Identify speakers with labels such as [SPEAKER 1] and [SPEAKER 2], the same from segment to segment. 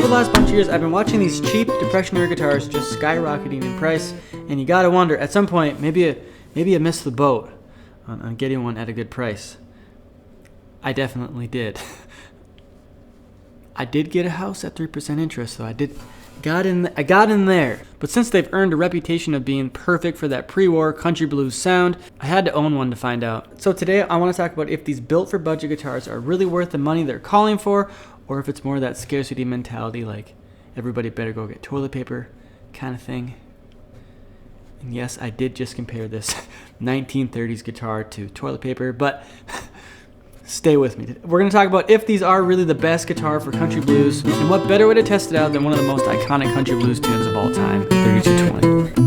[SPEAKER 1] Over the last bunch of years, I've been watching these cheap Depression era guitars just skyrocketing in price, and you gotta wonder, at some point, maybe you missed the boat on getting one at a good price. I definitely did. I did get a house at 3% interest, so I got in there. But since they've earned a reputation of being perfect for that pre-war country blues sound, I had to own one to find out. So today I want to talk about if these built for budget guitars are really worth the money they're calling for, or if it's more that scarcity mentality, like everybody better go get toilet paper kind of thing. And yes, I did just compare this 1930s guitar to toilet paper, but stay with me. We're going to talk about if these are really the best guitar for country blues, and what better way to test it out than one of the most iconic country blues tunes of all time, 3220.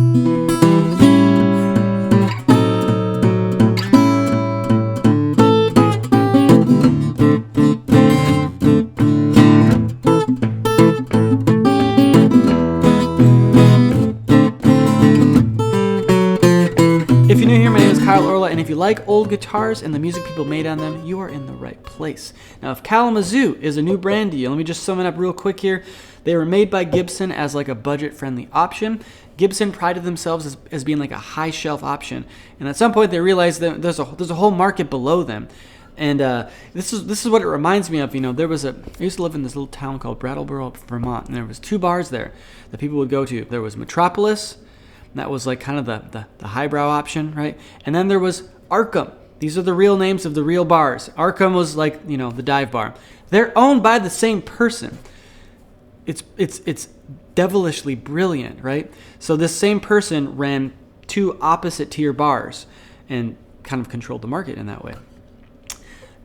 [SPEAKER 1] If you're new here, my name is Kyle Orla, and if you like old guitars and the music people made on them, you are in the right place. Now, if Kalamazoo is a new brand to you, let me just sum it up real quick here. They were made by Gibson as like a budget-friendly option. Gibson prided themselves as being like a high-shelf option, and at some point they realized that there's a whole market below them. And this is what it reminds me of. You know, I used to live in this little town called Brattleboro, Vermont, and there was two bars there that people would go to. There was Metropolis. That was like kind of the highbrow option, right? And then there was Arkham. These are the real names of the real bars. Arkham was like, you know, the dive bar. They're owned by the same person. It's devilishly brilliant, right? So this same person ran two opposite tier bars and kind of controlled the market in that way.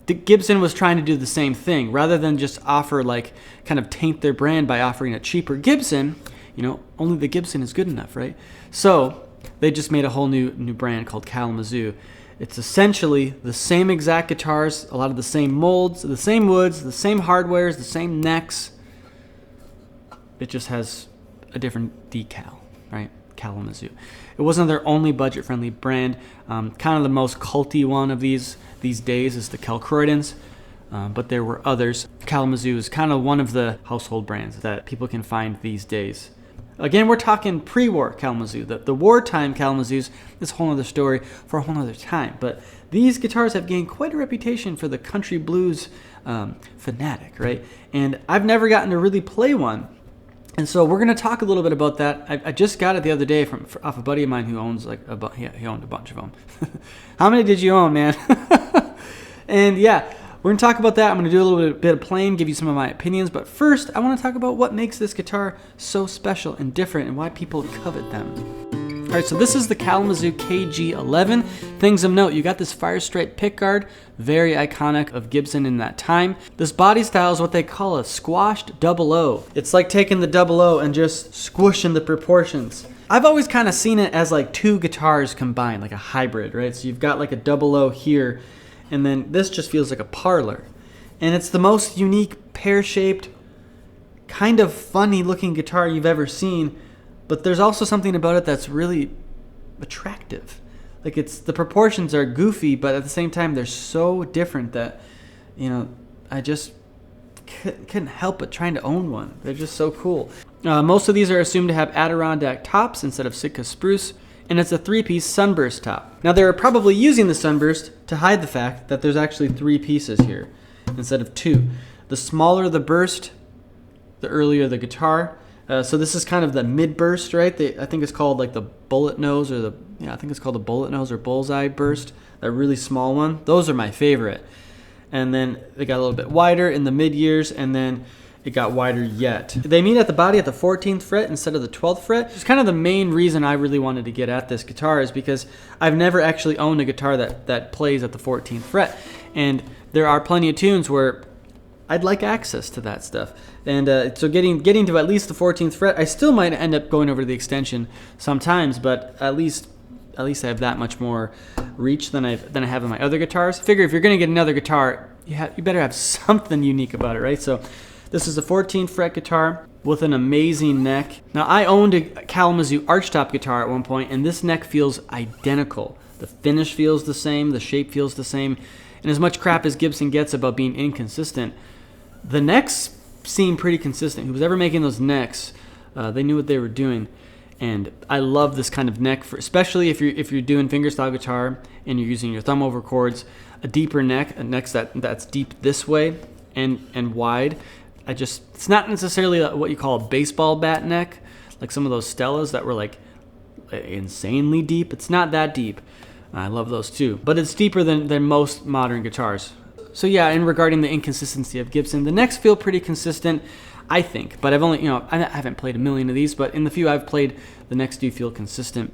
[SPEAKER 1] Gibson was trying to do the same thing. Rather than just offer, like, kind of taint their brand by offering a cheaper Gibson, you know, only the Gibson is good enough, right? So they just made a whole new brand called Kalamazoo. It's essentially the same exact guitars, a lot of the same molds, the same woods, the same hardwares, the same necks. It just has a different decal, right? Kalamazoo. It wasn't their only budget-friendly brand. Kind of the most culty one of these days is the Kelcroydons. But there were others. Kalamazoo is kind of one of the household brands that people can find these days. Again, we're talking pre-war Kalamazoo. The wartime Kalamazoos is a whole other story for a whole other time. But these guitars have gained quite a reputation for the country blues fanatic, right? And I've never gotten to really play one. And so we're going to talk a little bit about that. I just got it the other day off a buddy of mine who owns he owned a bunch of them. How many did you own, man? And yeah, we're going to talk about that. I'm going to do a little bit of playing, give you some of my opinions. But first, I want to talk about what makes this guitar so special and different and why people covet them. All right, so this is the Kalamazoo KG-11. Things of note, you got this fire stripe pickguard, very iconic of Gibson in that time. This body style is what they call a squashed double O. It's like taking the double O and just squishing the proportions. I've always kind of seen it as like two guitars combined, like a hybrid, right? So you've got like a double O here, and then this just feels like a parlor. And it's the most unique, pear-shaped, kind of funny-looking guitar you've ever seen, but there's also something about it that's really attractive. Like, the proportions are goofy, but at the same time, they're so different that, you know, I just couldn't help but trying to own one. They're just so cool. Most of these are assumed to have Adirondack tops instead of Sitka spruce, and it's a three-piece sunburst top. Now, they're probably using the sunburst to hide the fact that there's actually three pieces here instead of two. The smaller the burst, the earlier the guitar. So this is kind of the mid-burst, right? I think it's called like the bullet nose or I think it's called the bullet nose or bullseye burst, that really small one. Those are my favorite. And then they got a little bit wider in the mid-years, and then it got wider yet. They meet at the body at the 14th fret instead of the 12th fret. It's kind of the main reason I really wanted to get at this guitar is because I've never actually owned a guitar that plays at the 14th fret. And there are plenty of tunes where I'd like access to that stuff. And so getting to at least the 14th fret, I still might end up going over to the extension sometimes, but at least I have that much more reach than I have in my other guitars. Figure if you're going to get another guitar, you better have something unique about it, right? So this is a 14th fret guitar with an amazing neck. Now, I owned a Kalamazoo archtop guitar at one point, and this neck feels identical. The finish feels the same, the shape feels the same, and as much crap as Gibson gets about being inconsistent, the necks seem pretty consistent. Who was ever making those necks, they knew what they were doing. And I love this kind of neck, especially if you're doing fingerstyle guitar and you're using your thumb over chords. A deeper neck, a neck that's deep this way and wide. It's not necessarily what you call a baseball bat neck, like some of those Stellas that were like insanely deep. It's not that deep. I love those too, but it's deeper than most modern guitars. So yeah, and regarding the inconsistency of Gibson, the necks feel pretty consistent, I think, but I've only, I haven't played a million of these, but in the few I've played, the necks do feel consistent.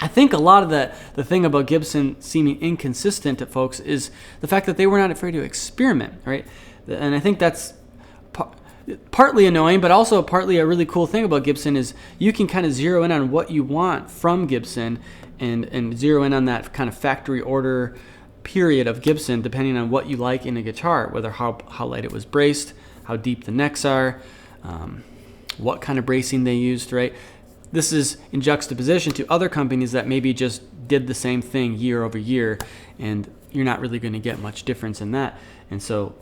[SPEAKER 1] I think a lot of the thing about Gibson seeming inconsistent to folks is the fact that they were not afraid to experiment, right? And I think that's partly annoying, but also partly a really cool thing about Gibson is you can kind of zero in on what you want from Gibson and zero in on that kind of factory order period of Gibson, depending on what you like in a guitar, whether how light it was braced, how deep the necks are, what kind of bracing they used, right? This is in juxtaposition to other companies that maybe just did the same thing year over year, and you're not really going to get much difference in that. And so,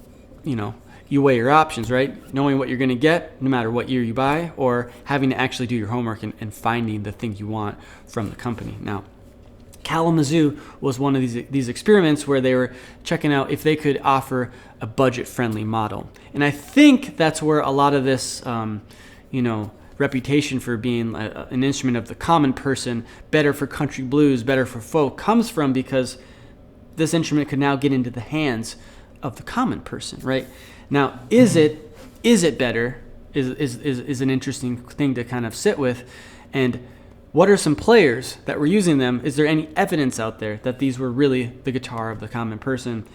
[SPEAKER 1] you weigh your options, right? Knowing what you're going to get no matter what year you buy, or having to actually do your homework and finding the thing you want from the company. Now, Kalamazoo was one of these experiments where they were checking out if they could offer a budget-friendly model. And I think that's where a lot of this, reputation for being an instrument of the common person, better for country blues, better for folk, comes from, because this instrument could now get into the hands of the common person, right? Now, is it better? Is an interesting thing to kind of sit with. And what are some players that were using them? Is there any evidence out there that these were really the guitar of the common person?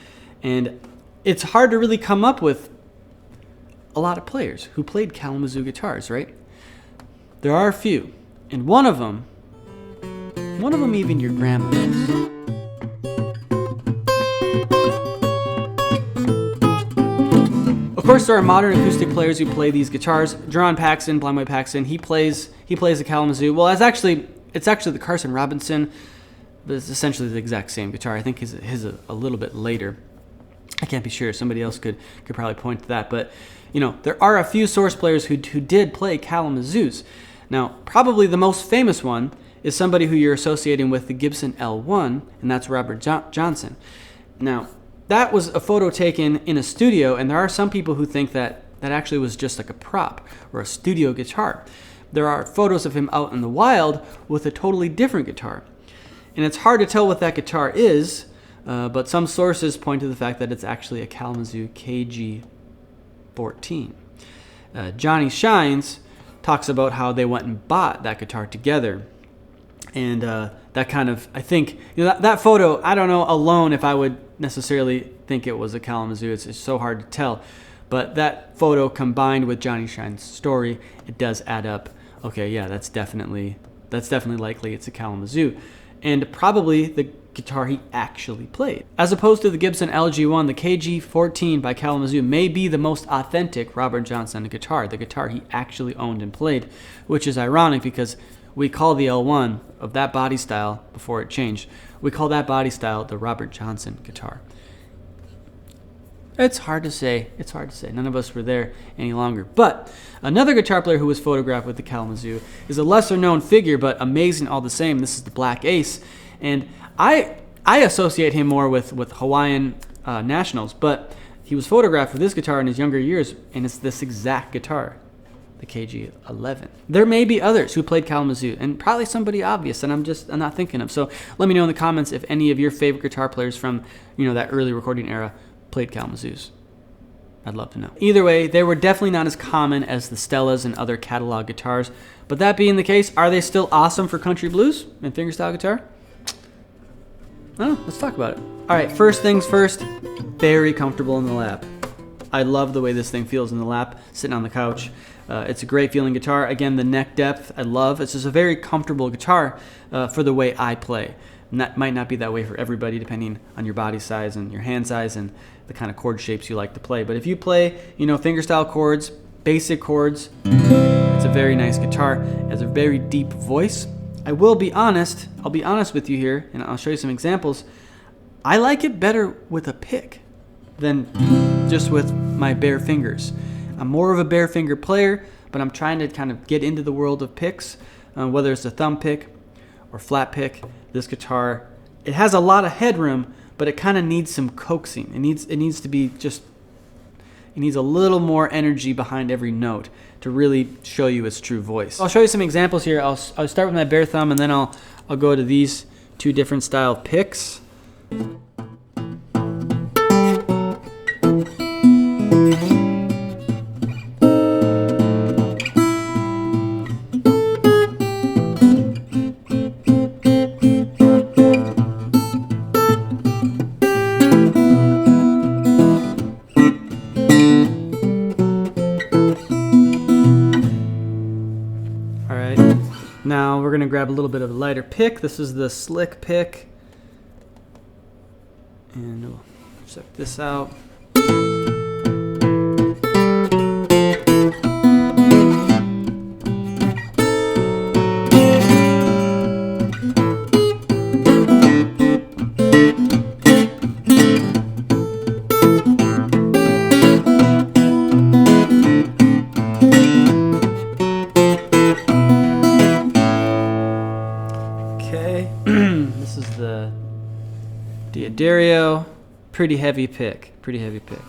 [SPEAKER 1] And it's hard to really come up with a lot of players who played Kalamazoo guitars, right? There are a few, and one of them even your grandma knows. Of course, there are modern acoustic players who play these guitars. Jerron Paxton, Blind White Paxton, he plays the Kalamazoo. Well, it's actually the Carson Robinson, but it's essentially the exact same guitar. I think his a little bit later. I can't be sure. Somebody else could probably point to that. But, there are a few source players who did play Kalamazoos. Now, probably the most famous one is somebody who you're associating with the Gibson L1, and that's Robert Johnson. Now, that was a photo taken in a studio, and there are some people who think that actually was just like a prop or a studio guitar. There are photos of him out in the wild with a totally different guitar. And it's hard to tell what that guitar is, but some sources point to the fact that it's actually a Kalamazoo KG-11. Johnny Shines talks about how they went and bought that guitar together. And that kind of, I think, that photo, I don't know alone if I would necessarily think it was a Kalamazoo. It's so hard to tell. But that photo combined with Johnny Shine's story, it does add up. Okay, yeah, that's definitely likely it's a Kalamazoo. And probably the guitar he actually played. As opposed to the Gibson LG1, the KG-14 by Kalamazoo may be the most authentic Robert Johnson guitar, the guitar he actually owned and played, which is ironic because we call the L1 of that body style before it changed. We call that body style the Robert Johnson guitar. It's hard to say. None of us were there any longer. But another guitar player who was photographed with the Kalamazoo is a lesser known figure, but amazing all the same. This is the Black Ace. And I associate him more with Hawaiian nationals, but he was photographed with this guitar in his younger years, and it's this exact guitar, the KG-11. There may be others who played Kalamazoo, and probably somebody obvious that I'm not thinking of. So let me know in the comments if any of your favorite guitar players from that early recording era played Kalamazoos. I'd love to know. Either way, they were definitely not as common as the Stellas and other catalog guitars. But that being the case, are they still awesome for country blues and fingerstyle guitar? I don't know. Let's talk about it. All right, first things first, very comfortable in the lap. I love the way this thing feels in the lap, sitting on the couch. It's a great feeling guitar. Again, the neck depth, I love. It's just a very comfortable guitar for the way I play. And that might not be that way for everybody, depending on your body size and your hand size and the kind of chord shapes you like to play. But if you play, fingerstyle chords, basic chords, it's a very nice guitar. It has a very deep voice. I will be honest. I'll be honest with you here, and I'll show you some examples. I like it better with a pick than just with my bare fingers. I'm more of a bare finger player, but I'm trying to kind of get into the world of picks, whether it's a thumb pick or flat pick. This guitar, it has a lot of headroom, but it kind of needs some coaxing. It needs to be just, it needs a little more energy behind every note to really show you its true voice. I'll show you some examples here. I'll start with my bare thumb, and then I'll go to these two different style picks. Now we're going to grab a little bit of a lighter pick. This is the slick pick. And we'll check this out. This is the D'Addario. Pretty heavy pick. Pretty heavy pick.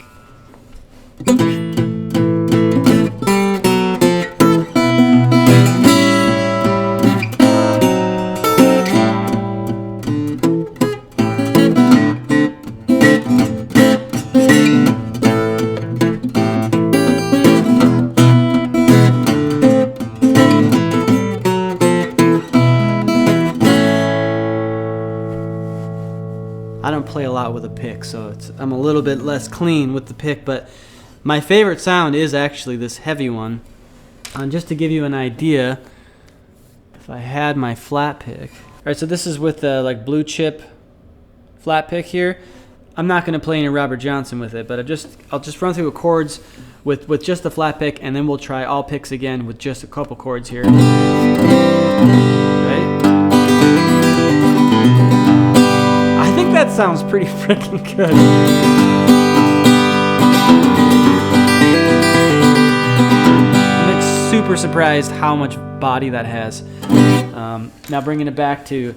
[SPEAKER 1] I don't play a lot with a pick, so I'm a little bit less clean with the pick, but my favorite sound is actually this heavy one. Just to give you an idea, if I had my flat pick. All right, so this is with the like blue chip flat pick here. I'm not going to play any Robert Johnson with it, but I'll just run through the chords with just the flat pick, and then we'll try all picks again with just a couple chords here. Right? I think that sounds pretty freaking good. I'm like super surprised how much body that has. Now bringing it back to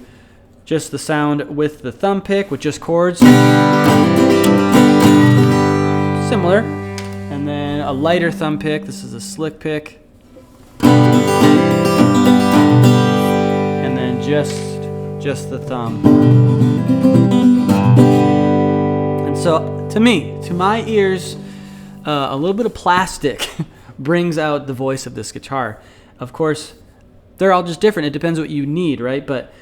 [SPEAKER 1] just the sound with the thumb pick with just chords. Similar. And then a lighter thumb pick. This is a slick pick. And then just the thumb. And so to me, to my ears, a little bit of plastic brings out the voice of this guitar. Of course, they're all just different. It depends what you need, right? But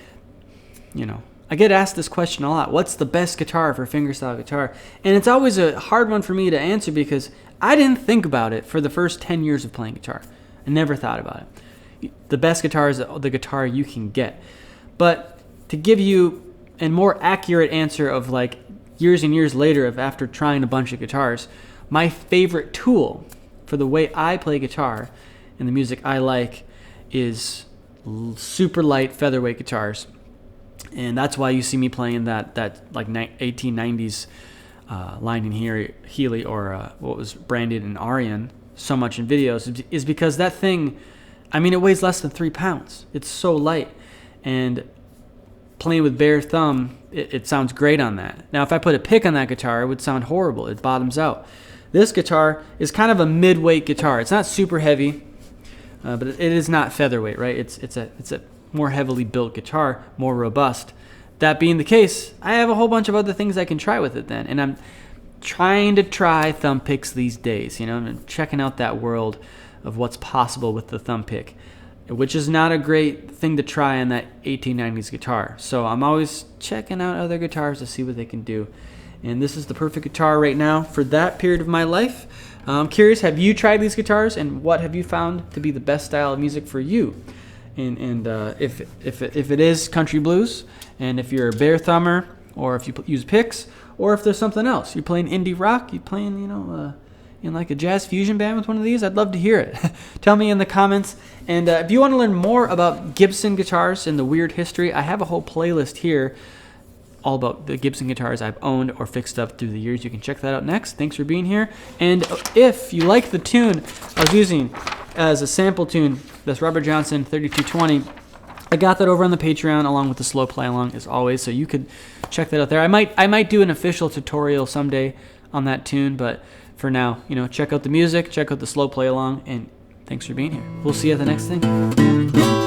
[SPEAKER 1] you know, I get asked this question a lot. What's the best guitar for fingerstyle guitar? And it's always a hard one for me to answer because I didn't think about it for the first 10 years of playing guitar. I never thought about it. The best guitar is the guitar you can get. But to give you a more accurate answer of like years and years later of after trying a bunch of guitars, my favorite tool for the way I play guitar and the music I like is super light featherweight guitars. And that's why you see me playing that like 1890s line in here, Healy, or what was branded in Arian so much in videos, is because that thing, I mean, it weighs less than 3 pounds. It's so light. And playing with bare thumb, it sounds great on that. Now, if I put a pick on that guitar, it would sound horrible. It bottoms out. This guitar is kind of a mid-weight guitar. It's not super heavy, but it is not featherweight, right? It's a more heavily built guitar, more robust. That being the case, I have a whole bunch of other things I can try with it then. And I'm trying to try thumb picks these days. You know, I'm checking out that world of what's possible with the thumb pick, which is not a great thing to try on that 1890s guitar. So I'm always checking out other guitars to see what they can do. And this is the perfect guitar right now for that period of my life. I'm curious, have you tried these guitars, and what have you found to be the best style of music for you? And if it is country blues, and if you're a bare thumber, or if you use picks, or if there's something else, you're playing indie rock, you're playing, you know, in like a jazz fusion band with one of these, I'd love to hear it. Tell me in the comments. And if you want to learn more about Gibson guitars and the weird history, I have a whole playlist here all about the Gibson guitars I've owned or fixed up through the years. You can check that out next. Thanks for being here. And if you like the tune I was using as a sample tune, this Robert Johnson 3220, I got that over on the Patreon along with the slow play along as always, so you could check that out there. I might do an official tutorial someday on that tune, but for now, check out the music, check out the slow play along, and thanks for being here. We'll see you at the next thing.